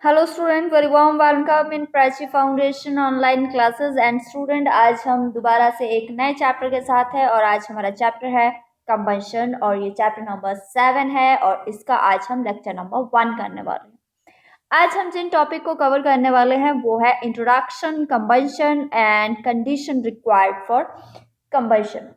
Hello student, very warm welcome in Prachi foundation online classes. And student, आज हम दोबारा से एक नए चैप्टर के साथ है और आज हमारा चैप्टर है कंबशन और ये चैप्टर नंबर 7 है और इसका आज हम लेक्चर नंबर 1 करने वाले हैं। आज हम जिन टॉपिक को कवर करने वाले हैं वो है introduction, combustion and condition required for combustion.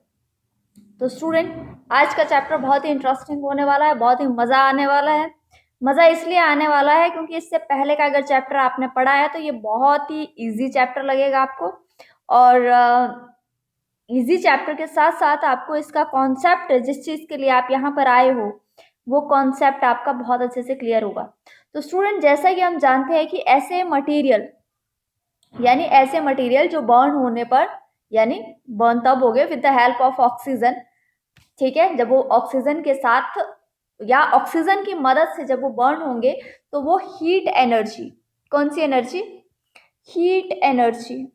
तो स्टूडेंट, आज का चैप्टर बहुत ही इंटरेस्टिंग होने वाला है, बहुत ही मज़ा आने वाला है। मज़ा इसलिए आने वाला है क्योंकि इससे पहले का अगर चैप्टर आपने पढ़ा है तो ये बहुत ही इजी चैप्टर लगेगा आपको। और इजी चैप्टर के साथ साथ आपको इसका कॉन्सेप्ट, जिस चीज़ के लिए आप यहाँ पर आए हो, वो कॉन्सेप्ट आपका बहुत अच्छे से क्लियर होगा। तो स्टूडेंट, जैसा कि हम जानते हैं कि ऐसे मटेरियल जो बर्न होने पर, यानी बर्न तब हो गए with the help of oxygen, ठीक है, जब वो ऑक्सीजन के साथ या ऑक्सीजन की मदद से जब वो बर्न होंगे तो वो हीट एनर्जी, कौन सी एनर्जी? हीट एनर्जी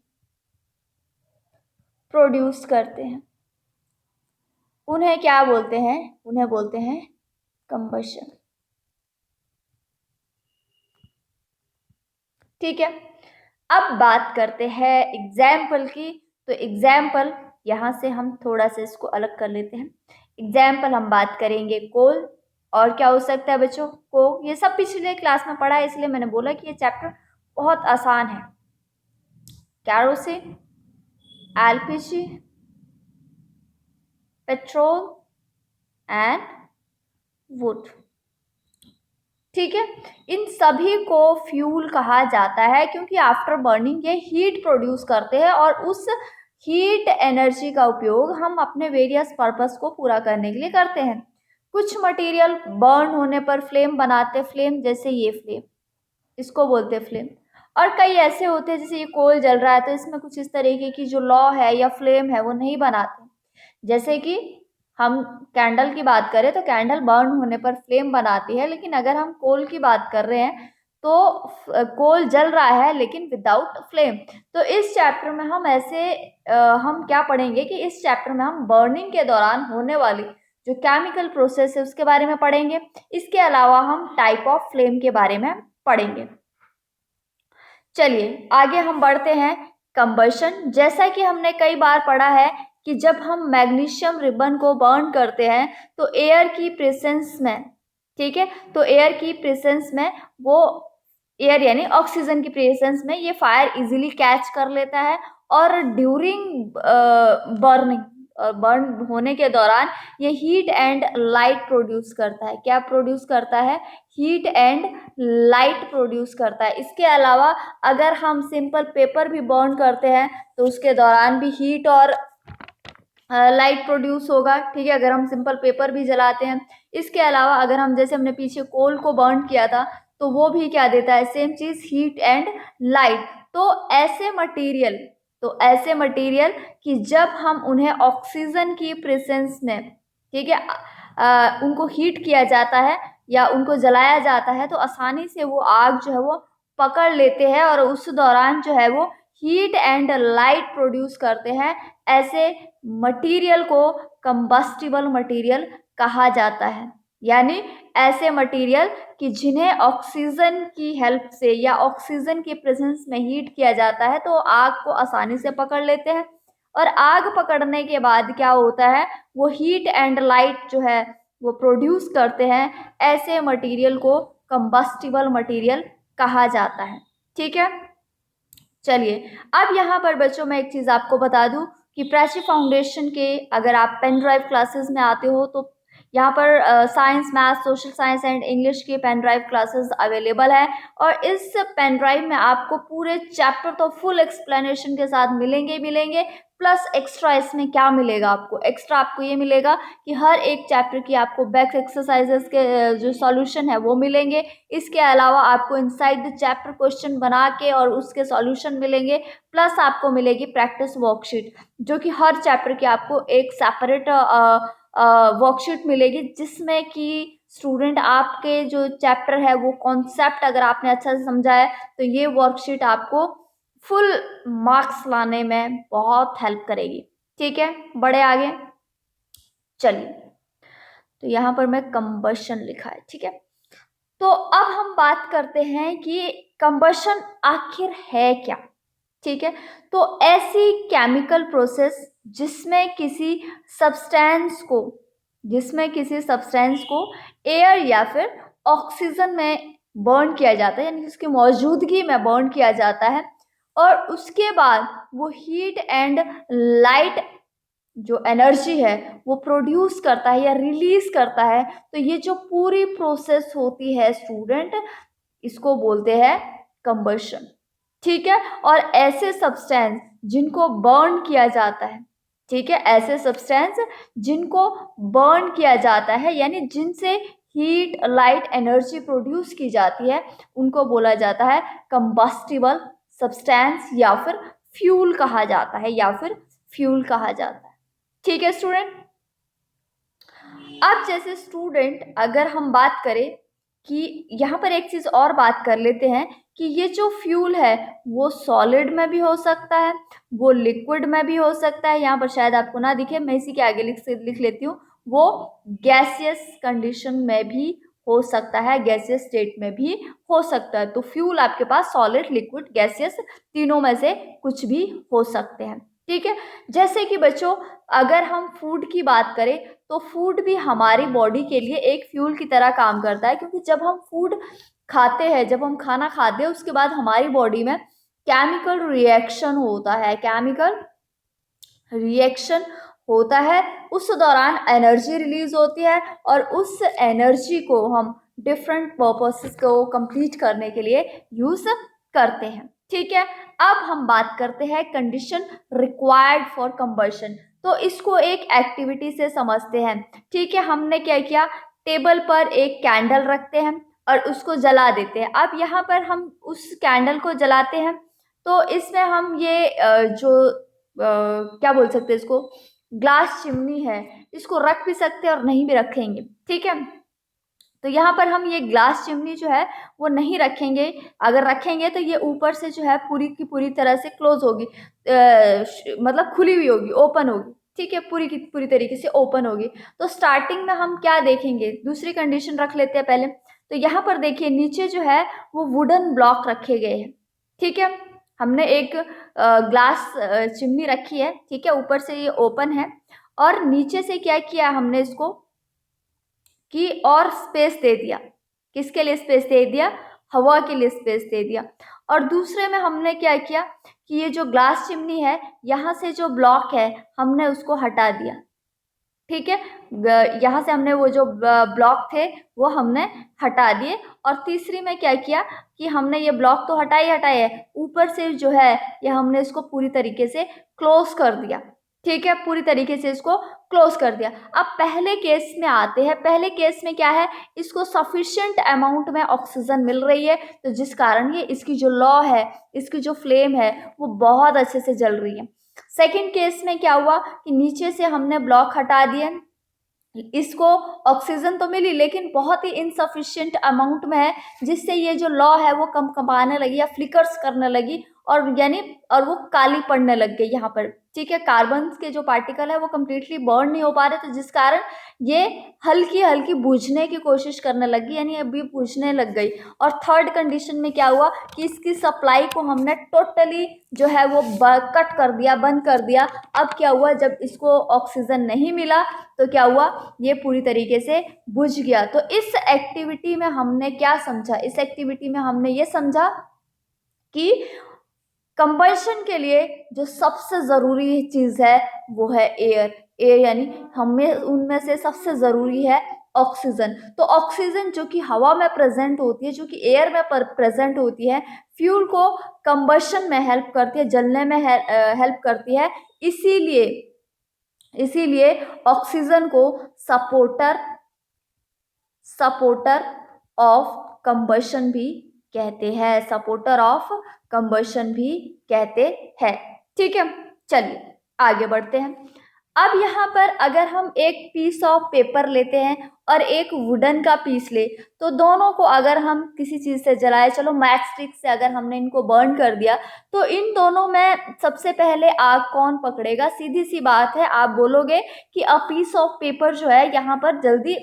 प्रोड्यूस करते हैं। उन्हें क्या बोलते हैं? उन्हें बोलते हैं कंबशन। ठीक है, अब बात करते हैं एग्जाम्पल की। तो एग्जाम्पल यहाँ से हम थोड़ा सा इसको अलग कर लेते हैं। एग्जाम्पल हम बात करेंगे कोल, और क्या हो सकता है बच्चों? को ये सब पिछले क्लास में पढ़ा है, इसलिए मैंने बोला कि ये चैप्टर बहुत आसान है। Kerosene, LPG, petrol and would. ठीक है, इन सभी को फ्यूल कहा जाता है क्योंकि आफ्टर बर्निंग ये हीट प्रोड्यूस करते हैं और उस हीट एनर्जी का उपयोग हम अपने वेरियस पर्पस को पूरा करने के लिए करते हैं। कुछ मटेरियल बर्न होने पर फ्लेम बनाते, फ्लेम जैसे ये फ्लेम, इसको बोलते हैं फ्लेम। और कई ऐसे होते हैं जैसे ये कोल जल रहा है तो इसमें कुछ इस तरीके की जो लौ है या फ्लेम है वो नहीं बनाते। जैसे कि हम कैंडल की बात करें तो कैंडल बर्न होने पर फ्लेम बनाती है, लेकिन अगर हम कोल की बात कर रहे हैं तो कोल जल रहा है लेकिन विदाउट फ्लेम। तो इस चैप्टर में हम हम क्या पढ़ेंगे कि इस चैप्टर में हम बर्निंग के दौरान होने वाली जो केमिकल प्रोसेस है उसके बारे में पढ़ेंगे। इसके अलावा हम टाइप ऑफ फ्लेम के बारे में पढ़ेंगे। चलिए आगे हम बढ़ते हैं। कंबशन, जैसा कि हमने कई बार पढ़ा है कि जब हम मैग्नीशियम रिबन को बर्न करते हैं तो एयर की प्रेजेंस में, ठीक है, तो एयर की प्रेजेंस में वो एयर यानी ऑक्सीजन की प्रेजेंस में ये फायर इजीली कैच कर लेता है और ड्यूरिंग बर्न होने के दौरान ये हीट एंड लाइट प्रोड्यूस करता है। क्या प्रोड्यूस करता है? हीट एंड लाइट प्रोड्यूस करता है। इसके अलावा अगर हम सिंपल पेपर भी बर्न करते हैं तो उसके दौरान भी हीट और लाइट प्रोड्यूस होगा। ठीक है, अगर हम सिंपल पेपर भी जलाते हैं। इसके अलावा अगर हम, जैसे हमने पीछे कोल को बर्न किया था, तो वो भी क्या देता है? सेम चीज, हीट एंड लाइट। तो ऐसे मटेरियल कि जब हम उन्हें ऑक्सीजन की प्रेजेंस में, ठीक है, उनको हीट किया जाता है या उनको जलाया जाता है तो आसानी से वो आग जो है वो पकड़ लेते हैं और उस दौरान जो है वो हीट एंड लाइट प्रोड्यूस करते हैं। ऐसे मटेरियल को कंबस्टिबल मटेरियल कहा जाता है। यानी ऐसे मटेरियल कि जिन्हें ऑक्सीजन की हेल्प से या ऑक्सीजन की प्रेजेंस में हीट किया जाता है तो आग को आसानी से पकड़ लेते हैं। और आग पकड़ने के बाद क्या होता है? वो हीट एंड लाइट जो है वो प्रोड्यूस करते हैं। ऐसे मटेरियल को कंबस्टिबल मटेरियल कहा जाता है। ठीक है, चलिए अब यहाँ पर बच्चों मैं एक चीज़ आपको बता दूं कि प्राची फाउंडेशन के अगर आप पेन ड्राइव क्लासेस में आते हो तो यहाँ पर science, math, social science and English की पेन ड्राइव क्लासेस अवेलेबल है। और इस पेन ड्राइव में आपको पूरे चैप्टर तो फुल एक्सप्लेनेशन के साथ मिलेंगे। प्लस एक्स्ट्रा इसमें क्या मिलेगा आपको? एक्स्ट्रा आपको ये मिलेगा कि हर एक चैप्टर की आपको बैक एक्सरसाइजेस के जो सॉल्यूशन है वो मिलेंगे। इसके अलावा आपको इनसाइड द चैप्टर क्वेश्चन बना के और उसके सॉल्यूशन मिलेंगे। प्लस आपको मिलेगी प्रैक्टिस वर्कशीट, जो कि हर चैप्टर की आपको एक सेपरेट वर्कशीट मिलेगी, जिसमें कि स्टूडेंट आपके जो चैप्टर है वो कॉन्सेप्ट अगर आपने अच्छा से समझा है तो ये वर्कशीट आपको फुल मार्क्स लाने में बहुत हेल्प करेगी। ठीक है, बड़े आगे चलिए। तो यहाँ पर मैं कंबशन लिखा है, ठीक है। तो अब हम बात करते हैं कि कंबशन आखिर है क्या। ठीक है, तो ऐसी केमिकल प्रोसेस जिसमें किसी सब्सटेंस को एयर या फिर ऑक्सीजन में बर्न किया जाता है, यानी उसकी मौजूदगी में बर्न किया जाता है, और उसके बाद वो हीट एंड लाइट जो एनर्जी है वो प्रोड्यूस करता है या रिलीज करता है। तो ये जो पूरी प्रोसेस होती है स्टूडेंट, इसको बोलते हैं कंबशन। ठीक है, और ऐसे सब्सटेंस जिनको बर्न किया जाता है, ठीक है, ऐसे सब्सटेंस जिनको बर्न किया जाता है यानी जिनसे हीट लाइट एनर्जी प्रोड्यूस की जाती है, उनको बोला जाता है कंबस्टिबल सब्सटेंस या फिर फ्यूल कहा जाता है। ठीक है स्टूडेंट, अब जैसे स्टूडेंट अगर हम बात करें कि यहाँ पर एक चीज और बात कर लेते हैं कि ये जो फ्यूल है वो सॉलिड में भी हो सकता है, वो लिक्विड में भी हो सकता है। यहाँ पर शायद आपको ना दिखे, मैं इसी के आगे लिख लेती हूँ, वो गैसियस कंडीशन में भी हो सकता है, गैसियस स्टेट में भी हो सकता है। तो फ्यूल आपके पास सॉलिड, लिक्विड, गैसियस तीनों में से कुछ भी हो सकते हैं। ठीक है, जैसे कि बच्चों अगर हम फूड की बात करें तो फूड भी हमारी बॉडी के लिए एक फ्यूल की तरह काम करता है, क्योंकि जब हम फूड खाते हैं, जब हम खाना खाते हैं, उसके बाद हमारी बॉडी में केमिकल रिएक्शन होता है। उस दौरान एनर्जी रिलीज होती है और उस एनर्जी को हम डिफरेंट पर्पसेस को कंप्लीट करने के लिए यूज करते हैं। ठीक है, अब हम बात करते हैं कंडीशन रिक्वायर्ड फॉर कंबशन। तो इसको एक एक्टिविटी से समझते हैं। ठीक है, हमने क्या किया, टेबल पर एक कैंडल रखते हैं और उसको जला देते हैं। अब यहाँ पर हम उस कैंडल को जलाते हैं तो इसमें हम ये क्या बोल सकते हैं, इसको ग्लास चिमनी है, इसको रख भी सकते हैं और नहीं भी रखेंगे। ठीक है, तो यहाँ पर हम ये ग्लास चिमनी जो है वो नहीं रखेंगे। अगर रखेंगे तो ये ऊपर से जो है पूरी की पूरी तरह से क्लोज होगी, मतलब खुली हुई होगी, ओपन होगी। ठीक है, पूरी की पूरी तरीके से ओपन होगी। तो स्टार्टिंग में हम क्या देखेंगे, दूसरी कंडीशन रख लेते हैं पहले। तो यहाँ पर देखिए नीचे जो है वो वुडन ब्लॉक रखे गए हैं। ठीक है, हमने एक ग्लास चिमनी रखी है। ठीक है, ऊपर से ये ओपन है और नीचे से क्या किया हमने इसको कि और स्पेस दे दिया। किसके लिए स्पेस दे दिया, हवा के लिए स्पेस दे दिया। और दूसरे में हमने क्या किया कि ये जो ग्लास चिमनी है, यहाँ से जो ब्लॉक है हमने उसको हटा दिया। ठीक है, यहाँ से हमने वो जो ब्लॉक थे वो हमने हटा दिए। और तीसरी में क्या किया कि हमने ये ब्लॉक तो हटाए है, ऊपर से जो है ये हमने इसको पूरी तरीके से क्लोज कर दिया। ठीक है, पूरी तरीके से इसको क्लोज कर दिया। अब पहले केस में आते हैं। पहले केस में क्या है, इसको सफिशिएंट अमाउंट में ऑक्सीजन मिल रही है, तो जिस कारण ये इसकी जो लौ है, इसकी जो फ्लेम है वो बहुत अच्छे से जल रही है। सेकंड केस में क्या हुआ कि नीचे से हमने ब्लॉक हटा दिए, इसको ऑक्सीजन तो मिली लेकिन बहुत ही इनसफिशिएंट अमाउंट में है, जिससे ये जो लौ है वो कम लगी या फ्लिकर्स करने लगी और वो काली पड़ने लग गई यहाँ पर। ठीक है, कार्बन के जो पार्टिकल है वो कम्प्लीटली बर्न नहीं हो पा रहे, तो जिस कारण ये हल्की हल्की बुझने की कोशिश करने लगी, यानी अभी बुझने लग गई। और थर्ड कंडीशन में क्या हुआ कि इसकी सप्लाई को हमने टोटली जो है वो कट कर दिया, बंद कर दिया। अब क्या हुआ, जब इसको ऑक्सीजन नहीं मिला तो क्या हुआ, ये पूरी तरीके से बुझ गया। तो इस एक्टिविटी में हमने क्या समझा, इस एक्टिविटी में हमने ये समझा कि कंबशन के लिए जो सबसे ज़रूरी चीज़ है वो है एयर। यानी हमें उनमें से सबसे ज़रूरी है ऑक्सीजन। तो ऑक्सीजन जो कि हवा में प्रेजेंट होती है, जो कि एयर में प्रेजेंट होती है, फ्यूल को कंबशन में हेल्प करती है, जलने में हेल्प करती है। इसीलिए ऑक्सीजन को सपोर्टर ऑफ कंबशन भी कहते हैं, ठीक है, चलिए आगे बढ़ते हैं। अब यहाँ पर अगर हम एक पीस ऑफ पेपर लेते हैं और एक वुडन का पीस ले, तो दोनों को अगर हम किसी चीज़ से जलाए, चलो मैच स्टिक से अगर हमने इनको बर्न कर दिया, तो इन दोनों में सबसे पहले आग कौन पकड़ेगा? सीधी सी बात है, आप बोलोगे कि अ पीस ऑफ पेपर जो है यहाँ पर जल्दी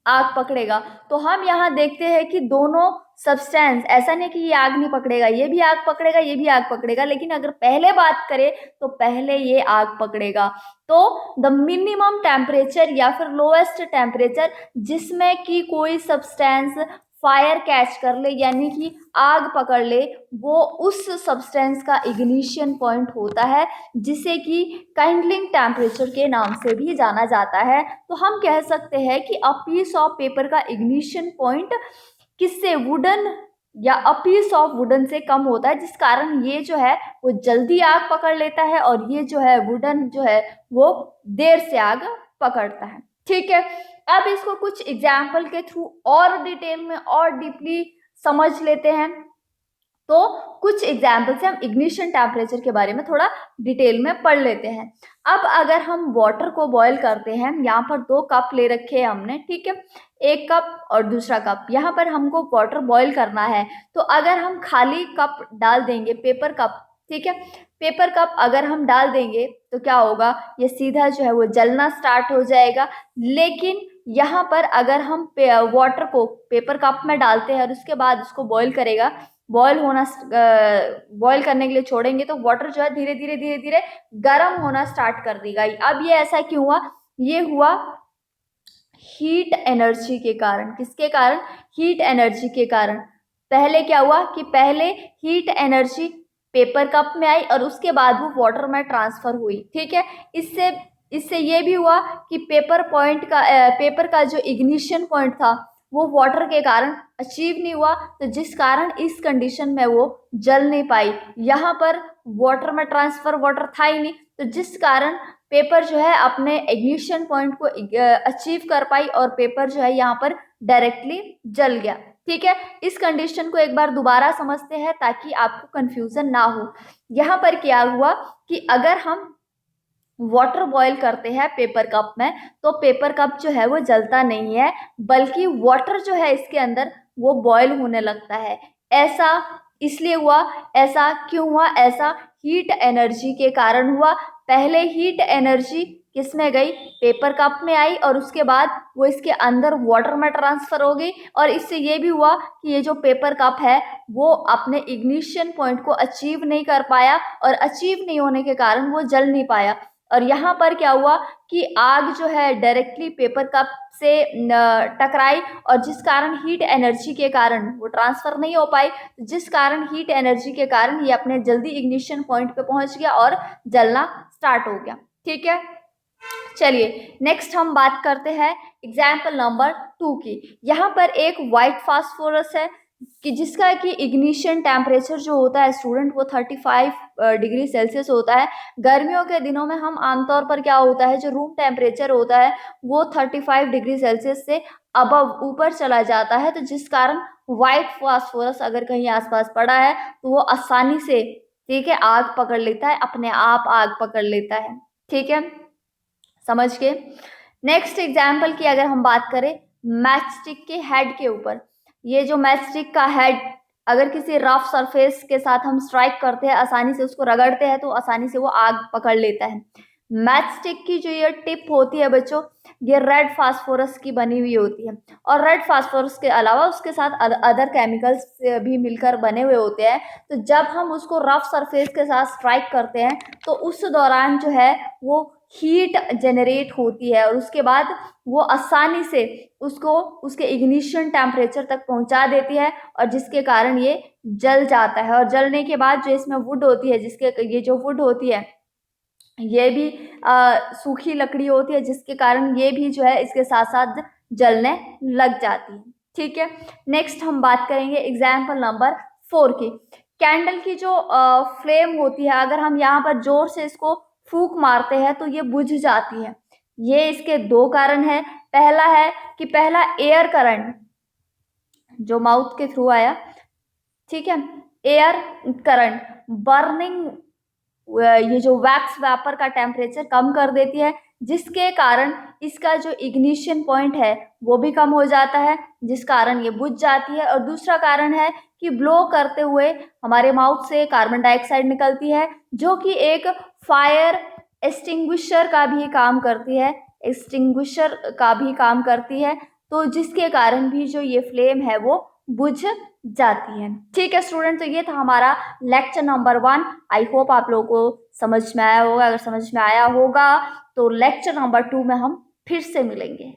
आग पकड़ेगा। तो हम यहाँ देखते हैं कि दोनों सब्सटेंस, ऐसा नहीं कि ये आग नहीं पकड़ेगा, ये भी आग पकड़ेगा, ये भी आग पकड़ेगा, लेकिन अगर पहले बात करें तो पहले ये आग पकड़ेगा। तो द मिनिमम टेम्परेचर या फिर लोएस्ट टेम्परेचर जिसमें कि कोई सब्सटेंस फायर कैच कर ले यानी कि आग पकड़ ले, वो उस सब्सटेंस का इग्निशन पॉइंट होता है, जिसे कि काइंडलिंग टेम्परेचर के नाम से भी जाना जाता है। तो हम कह सकते हैं कि अ पीस ऑफ पेपर का इग्निशन पॉइंट किससे, वुडन या अ पीस ऑफ वुडन से कम होता है, जिस कारण ये जो है वो जल्दी आग पकड़ लेता है और ये जो है वुडन जो है वो देर से आग पकड़ता है। ठीक है, अब इसको कुछ एग्जाम्पल के थ्रू और डिटेल में और डीपली समझ लेते हैं। तो कुछ एग्जाम्पल से हम इग्निशन टेम्परेचर के बारे में थोड़ा डिटेल में पढ़ लेते हैं। अब अगर हम वाटर को बॉईल करते हैं, यहाँ पर 2 कप ले रखे हैं हमने, ठीक है, 1 कप और दूसरा कप, यहाँ पर हमको वाटर बॉईल करना है। तो अगर हम खाली कप डाल देंगे, पेपर कप, ठीक है, पेपर कप अगर हम डाल देंगे तो क्या होगा, ये सीधा जो है वो जलना स्टार्ट हो जाएगा। लेकिन यहाँ पर अगर हम वाटर को पेपर कप में डालते हैं और उसके बाद उसको बॉईल करेगा, बॉईल करने के लिए छोड़ेंगे, तो वाटर जो है धीरे धीरे धीरे धीरे गर्म होना स्टार्ट कर देगा। अब ये ऐसा क्यों हुआ, ये हुआ हीट एनर्जी के कारण। किसके कारण, हीट एनर्जी के कारण। पहले क्या हुआ कि पहले हीट एनर्जी पेपर कप में आई और उसके बाद वो वाटर में ट्रांसफर हुई। ठीक है, इससे ये भी हुआ कि पेपर का जो इग्निशन पॉइंट था वो वाटर के कारण अचीव नहीं हुआ, तो जिस कारण इस कंडीशन में वो जल नहीं पाई। यहाँ पर वाटर में ट्रांसफर वाटर था ही नहीं, तो जिस कारण पेपर जो है अपने इग्निशन पॉइंट को अचीव कर पाई और पेपर जो है यहाँ पर डायरेक्टली जल गया। ठीक है, इस कंडीशन को एक बार दोबारा समझते हैं ताकि आपको कंफ्यूजन ना हो। यहाँ पर क्या हुआ कि अगर हम वाटर बॉईल करते हैं पेपर कप में, तो पेपर कप जो है वो जलता नहीं है, बल्कि वाटर जो है इसके अंदर वो बॉईल होने लगता है। ऐसा इसलिए हुआ, ऐसा क्यों हुआ, ऐसा हीट एनर्जी के कारण हुआ। पहले हीट एनर्जी किस में गई, पेपर कप में आई और उसके बाद वो इसके अंदर वाटर में ट्रांसफर हो गई, और इससे ये भी हुआ कि ये जो पेपर कप है वो अपने इग्निशन पॉइंट को अचीव नहीं कर पाया, और अचीव नहीं होने के कारण वो जल नहीं पाया। और यहाँ पर क्या हुआ कि आग जो है डायरेक्टली पेपर कप से टकराई, और जिस कारण हीट एनर्जी के कारण वो ट्रांसफर नहीं हो पाई, जिस कारण हीट एनर्जी के कारण ये अपने जल्दी इग्निशन पॉइंट पे पहुंच गया और जलना स्टार्ट हो गया। ठीक है, चलिए नेक्स्ट हम बात करते हैं एग्जाम्पल नंबर 2 की। यहाँ पर एक व्हाइट फास्फोरस है कि जिसका कि इग्निशन टेम्परेचर जो होता है स्टूडेंट वो 35 डिग्री सेल्सियस होता है। गर्मियों के दिनों में हम आमतौर पर क्या होता है, जो रूम टेम्परेचर होता है वो 35 डिग्री सेल्सियस से अबव ऊपर चला जाता है, तो जिस कारण व्हाइट फास्फोरस अगर कहीं आसपास पड़ा है तो वो आसानी से, ठीक है, आग पकड़ लेता है, अपने आप आग पकड़ लेता है। ठीक है, समझ के। नेक्स्ट एग्जाम्पल की अगर हम बात करें मैच स्टिक के हेड के ऊपर, ये जो मैच स्टिक का हेड अगर किसी रफ सरफेस के साथ हम स्ट्राइक करते हैं, आसानी से उसको रगड़ते हैं, तो आसानी से वो आग पकड़ लेता है। मैच स्टिक की जो ये टिप होती है बच्चों, ये रेड फास्फोरस की बनी हुई होती है, और रेड फास्फोरस के अलावा उसके साथ अदर केमिकल्स भी मिलकर बने हुए होते हैं। तो जब हम उसको रफ सरफेस के साथ स्ट्राइक करते हैं तो उस दौरान जो है वो हीट जनरेट होती है, और उसके बाद वो आसानी से उसको उसके इग्निशन टेम्परेचर तक पहुंचा देती है, और जिसके कारण ये जल जाता है। और जलने के बाद जो इसमें वुड होती है, ये जो वुड होती है ये भी सूखी लकड़ी होती है, जिसके कारण ये भी जो है इसके साथ साथ जलने लग जाती है। ठीक है, नेक्स्ट हम बात करेंगे एग्जाम्पल नंबर 4 की। कैंडल की जो फ्लेम होती है, अगर हम यहाँ पर जोर से इसको फूंक मारते हैं तो ये बुझ जाती है। ये इसके 2 कारण है। पहला है कि पहला एयर करंट जो माउथ के थ्रू आया, ठीक है, एयर करंट बर्निंग ये जो वैक्स वेपर का टेम्परेचर कम कर देती है, जिसके कारण इसका जो इग्निशन पॉइंट है वो भी कम हो जाता है, जिस कारण ये बुझ जाती है। और दूसरा कारण है कि ब्लो करते हुए हमारे माउथ से कार्बन डाइऑक्साइड निकलती है, जो कि एक फायर एक्सटिंग्विशर का भी काम करती है, तो जिसके कारण भी जो ये फ्लेम है वो बुझ जाती है। ठीक है स्टूडेंट, तो ये था हमारा लेक्चर नंबर 1। आई होप आप लोगों को समझ में आया होगा। अगर समझ में आया होगा तो लेक्चर नंबर 2 में हम फिर से मिलेंगे।